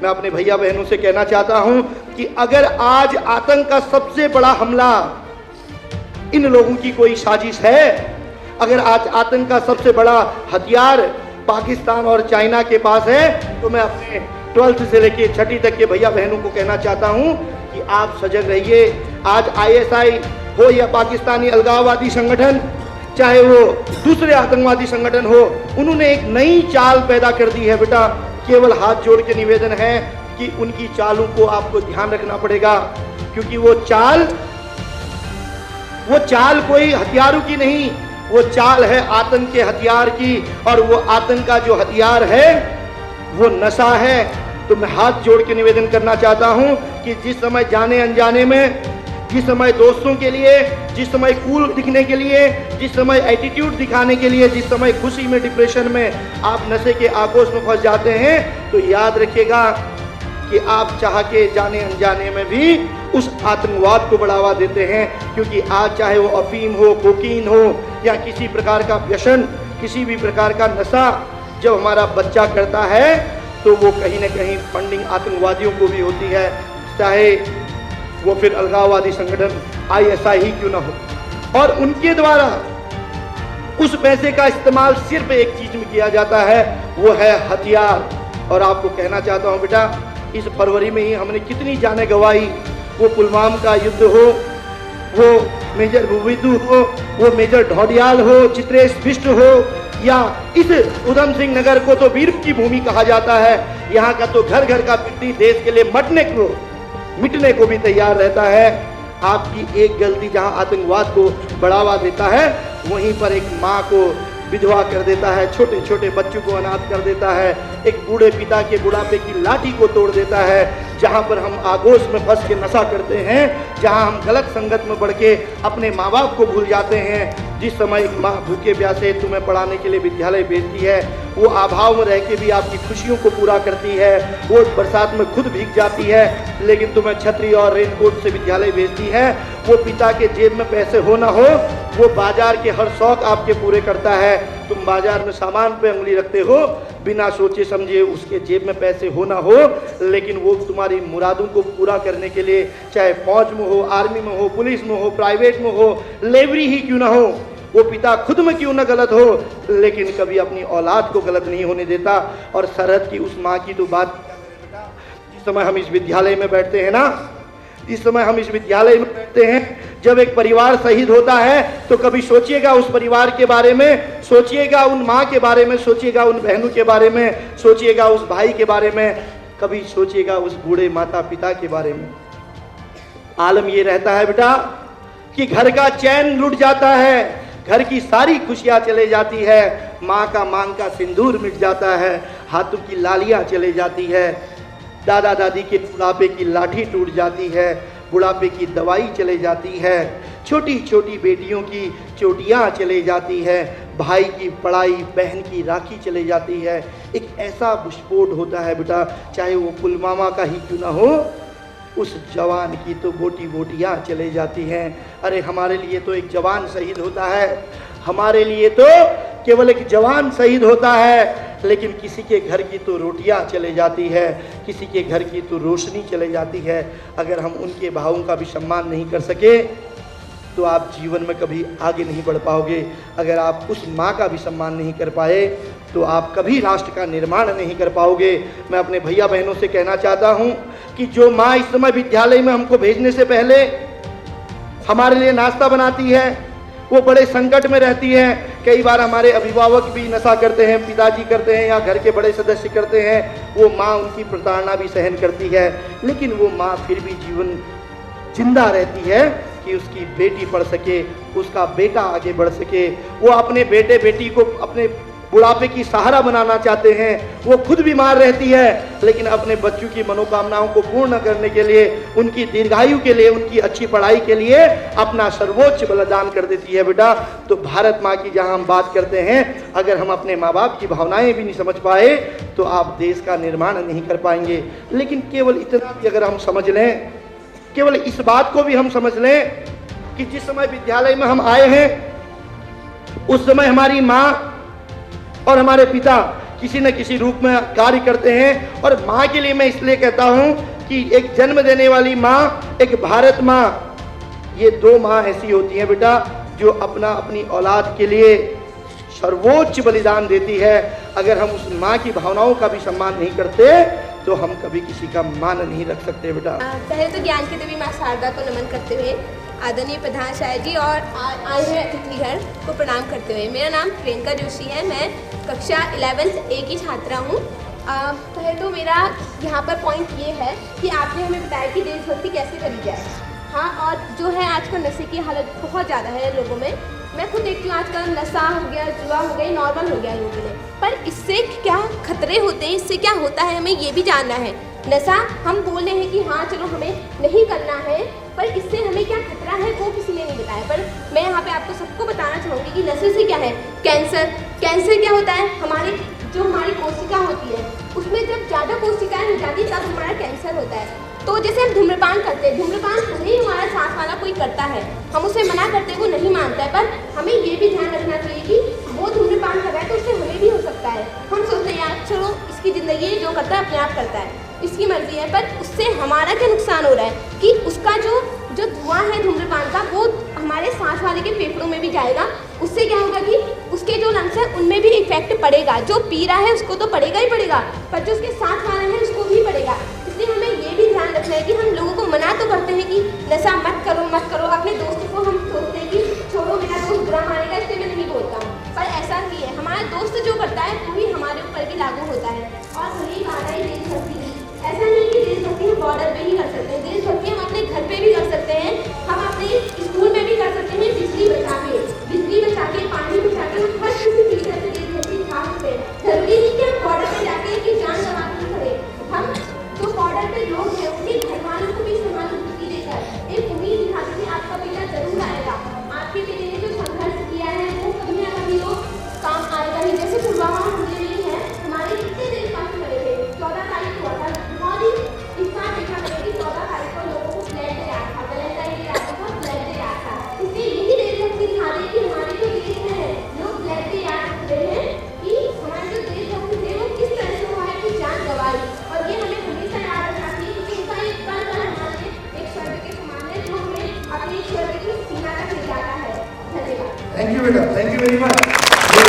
मैं अपने भैया बहनों से कहना चाहता हूं कि अगर आज आतंक का सबसे बड़ा हमला इन लोगों की कोई साजिश है, अगर आज आतंक का सबसे बड़ा हथियार पाकिस्तान और चाइना के पास है, तो मैं अपने 12th से लेकर 6ठी तक के भैया बहनों को कहना चाहता हूं कि आप सजग रहिए। आज आईएसआई हो या पाकिस्तानी अलगाववादी संगठन, चाहे वो दूसरे आतंकवादी संगठन हो, उन्होंने एक नई चाल पैदा कर दी है बेटा। केवल हाथ जोड़ के निवेदन है कि उनकी चालों को आपको ध्यान रखना पड़ेगा, क्योंकि वो चाल कोई हथियारों की नहीं, वो चाल है आतंक के हथियार की। और वो आतंक का जो हथियार है वो नशा है। तो मैं हाथ जोड़ के निवेदन करना चाहता हूं कि जिस समय जाने अनजाने में, जिस समय दोस्तों के लिए, जिस समय कूल दिखने के लिए, जिस समय एटीट्यूड दिखाने के लिए, जिस समय खुशी में, डिप्रेशन में आप नशे के आगोश में फंस जाते हैं, तो याद रखिएगा कि आप चाह के जाने अनजाने में भी उस आतंकवाद को बढ़ावा देते हैं। क्योंकि आज चाहे वो अफीम हो, कोकीन हो या किसी प्रकार का व्यसन, किसी भी प्रकार का नशा जब हमारा बच्चा करता है तो वो कहीं ना कहीं फंडिंग आतंकवादियों को भी होती है, चाहे वो फिर अलगाववादी संगठन आईएसआई ही क्यों ना हो। और उनके द्वारा उस पैसे का इस्तेमाल सिर्फ एक चीज में किया जाता है, वो है हथियार। और आपको कहना चाहता हूं बेटा, इस फरवरी में ही हमने कितनी जानें गंवाई। वो पुलवामा का युद्ध हो, वो मेजर भूविदु हो, वो मेजर ढौडियाल हो, चित्रेश बिष्ट हो, या इस उधम सिंह नगर को तो वीर की भूमि कहा जाता है। यहाँ का तो घर घर का व्यक्ति देश के लिए मिटने को भी तैयार रहता है। आपकी एक गलती जहाँ आतंकवाद को बढ़ावा देता है, वहीं पर एक माँ को विधवा कर देता है, छोटे छोटे बच्चों को अनाथ कर देता है, एक बूढ़े पिता के बुढ़ापे की लाठी को तोड़ देता है। जहाँ पर हम आगोश में फंस के नशा करते हैं, जहाँ हम गलत संगत में बढ़ के अपने माँ बाप को भूल जाते हैं। जिस समय एक माँ भूखे प्यासे तुम्हें पढ़ाने के लिए विद्यालय भेजती है, वो अभाव में रह के भी आपकी खुशियों को पूरा करती है, वो बरसात में खुद भीग जाती है लेकिन तुम्हें छतरी और रेनकोट से विद्यालय भेजती है। वो पिता के जेब में पैसे हो ना हो, वो बाजार के हर शौक आपके पूरे करता है। तुम बाजार में सामान पे उंगली रखते हो बिना सोचे समझे, उसके जेब में पैसे हो ना हो, लेकिन वो तुम्हारी मुरादों को पूरा करने के लिए, चाहे फौज में हो, आर्मी में हो, पुलिस में हो, प्राइवेट में हो, लेबरी ही क्यों ना हो, वो पिता खुद में क्यों ना गलत हो, लेकिन कभी अपनी औलाद को गलत नहीं होने देता। और सरहद की उस माँ की तो बात, जिस समय हम इस विद्यालय में बैठते हैं ना, इस समय हम इस विद्यालय में बैठते हैं, जब एक परिवार शहीद होता है तो कभी सोचिएगा उस परिवार के बारे में, सोचिएगा उन माँ के बारे में, सोचिएगा उन बहनों के बारे में, सोचिएगा उस भाई के बारे में, कभी सोचिएगा उस बूढ़े माता पिता के बारे में। आलम ये रहता है बेटा कि घर का चैन लुट जाता है, घर की सारी खुशियां चले जाती है, माँ का मांग का सिंदूर मिट जाता है, हाथों की लालियां चले जाती है, दादा दादी के बुढ़ापे की लाठी टूट जाती है, बुढ़ापे की दवाई चले जाती है, छोटी छोटी बेटियों की चोटियाँ चले जाती है, भाई की पढ़ाई, बहन की राखी चले जाती है। एक ऐसा विस्फोट होता है बेटा, चाहे वो पुलवामा का ही क्यों ना हो, उस जवान की तो बोटी बोटियाँ चले जाती हैं। अरे हमारे लिए तो एक जवान शहीद होता है, हमारे लिए तो केवल एक जवान शहीद होता है, लेकिन किसी के घर की तो रोटियां चले जाती है, किसी के घर की तो रोशनी चले जाती है। अगर हम उनके भावों का भी सम्मान नहीं कर सके तो आप जीवन में कभी आगे नहीं बढ़ पाओगे। अगर आप उस माँ का भी सम्मान नहीं कर पाए तो आप कभी राष्ट्र का निर्माण नहीं कर पाओगे। मैं अपने भैया बहनों से कहना चाहता हूँ कि जो माँ इस समय विद्यालय में हमको भेजने से पहले हमारे लिए नाश्ता बनाती है, वो बड़े संकट में रहती है। कई बार हमारे अभिभावक भी नशा करते हैं, पिताजी करते हैं या घर के बड़े सदस्य करते हैं, वो माँ उनकी प्रताड़ना भी सहन करती है, लेकिन वो माँ फिर भी जीवन जिंदा रहती है कि उसकी बेटी पढ़ सके, उसका बेटा आगे बढ़ सके। वो अपने बेटे बेटी को अपने बुढ़ापे की सहारा बनाना चाहते हैं, वो खुद बीमार रहती है, लेकिन अपने बच्चों की मनोकामनाओं को पूर्ण करने के लिए, उनकी दीर्घायु के लिए, उनकी अच्छी पढ़ाई के लिए अपना सर्वोच्च बलिदान कर देती है बेटा। तो भारत माँ की जहाँ हम बात करते हैं, अगर हम अपने माँ बाप की भावनाएं भी नहीं समझ पाए तो आप देश का निर्माण नहीं कर पाएंगे। लेकिन केवल इतना भी अगर हम समझ लें, केवल इस बात को भी हम समझ लें कि जिस समय विद्यालय में हम आए हैं उस समय हमारी माँ और हमारे पिता किसी न किसी रूप में कार्य करते हैं। और माँ के लिए मैं इसलिए कहता हूँ कि एक जन्म देने वाली माँ, एक भारत माँ, ये दो माँ ऐसी होती हैं बेटा जो अपनी औलाद के लिए सर्वोच्च बलिदान देती है। अगर हम उस माँ की भावनाओं का भी सम्मान नहीं करते तो हम कभी किसी का मान नहीं रख सकते बेटा। पहले तो ज्ञान की देवी माँ शारदा को नमन करते हुए आदरणीय प्रधान शायद जी और आए हुए अतिथिगण को प्रणाम करते हुए, मेरा नाम प्रियंका जोशी है, मैं कक्षा 11th A की छात्रा हूँ। पहले तो मेरा यहाँ पर पॉइंट ये है कि आपने हमें बताया कि देशभक्ति कैसे करी जाए। हाँ, और जो है आजकल नशे की हालत बहुत ज़्यादा है लोगों में। मैं खुद देखती हूँ आजकल नशा हो गया, जुआ हो गया, नॉर्मल हो गया लोगों के लिए। पर इससे क्या खतरे होते हैं, इससे क्या होता है, हमें ये भी जानना है। नशा हम बोल रहे हैं कि हाँ चलो हमें नहीं करना है, पर इससे हमें क्या खतरा है वो किसी ने नहीं बताया। पर मैं यहाँ पे आपको सबको बताना चाहूँगी कि नशे से क्या है, कैंसर क्या होता है, हमारी कोशिका होती है उसमें जब ज़्यादा कोशिकाएं हो जाती है तब हमारा कैंसर होता है। तो जैसे हम धूम्रपान करते हैं, धूम्रपान भले ही हमारा साथ वाला कोई करता है, हम उसे मना करते हैं, वो नहीं मानता है, पर हमें ये भी ध्यान रखना चाहिए कि वो धूम्रपान कर रहा है तो उससे हमें भी हो सकता है। हम सोचते हैं यार चलो इसकी ज़िंदगी जो करता है अपने आप करता है, इसकी मर्जी है, पर उससे हमारा क्या नुकसान हो रहा है कि उसका जो धुआं है धूम्रपान का वो हमारे सांस वाले के फेफड़ों में भी जाएगा। उससे क्या होगा कि उसके जो लंग्स हैं उनमें भी इफेक्ट पड़ेगा। जो पी रहा है उसको तो पड़ेगा ही पड़ेगा, पर जो उसके साथ वाला है उसको भी पड़ेगा। इसलिए हमें ये भी ध्यान रखना है कि हम लोगों को मना तो करते हैं कि नशा मत करो। अपने दोस्तों को हम सोचते हैं कि छोड़ो मेरा दोस्त बुरा मानेगा इसलिए मैं नहीं बोलता हूँ, पर ऐसा नहीं है। हमारा दोस्त जो करता है वही हमारे ऊपर भी लागू होता है। और वही बात है देशभक्ति की, ऐसा नहीं कि देशभक्ति हम बॉर्डर पे ही कर सकते हैं, देशभक्ति हम अपने घर पे भी कर सकते हैं, हम अपने स्कूल में भी कर सकते हैं। बिजली बचा के पानी बचा के हम हर किसी टीचर से देशभक्ति सिखा सकते हैं। जरूरी नहीं कि हम बॉर्डर पे जाके कि जान गंवा के खड़े, हम जो बॉर्डर पे लोग हैं उनके घर वालों को भी समानुभूति देकर एक उम्मीद दिखाते हैं आपका बेटा जरूर आएगा, आपके बेटे ने जो संघर्ष किया है वो कभी ना कभी तो काम आएगा ही। जैसे पुलवामा हमले में है, हमारे कितने देशवासी मरे थे, 14 तारीख को हुआ था, बहुत ही इस बार देखा गया कि 14 तारीख को लोगों को फ्लैग डे याद था, वैलेंटाइन डे याद था, फ्लैग डे याद था। इसलिए यही देशभक्ति दिखा रही है कि हमारे जो देश है लोग फ्लैग डे याद रख रहे हैं कि हमारे जो देशभक्ति थे वो किस तरह से हुआ है कि जान गंवाई। और ये हमें हमेशा याद रखना चाहिए क्योंकि उनका एक पल हमारे एक स्वर्ग के समान है जो हमें अपने स्वर्ग की सीमा तक ले जाता है। धन्यवाद। थैंक यू बेटा, थैंक यू वेरी मच।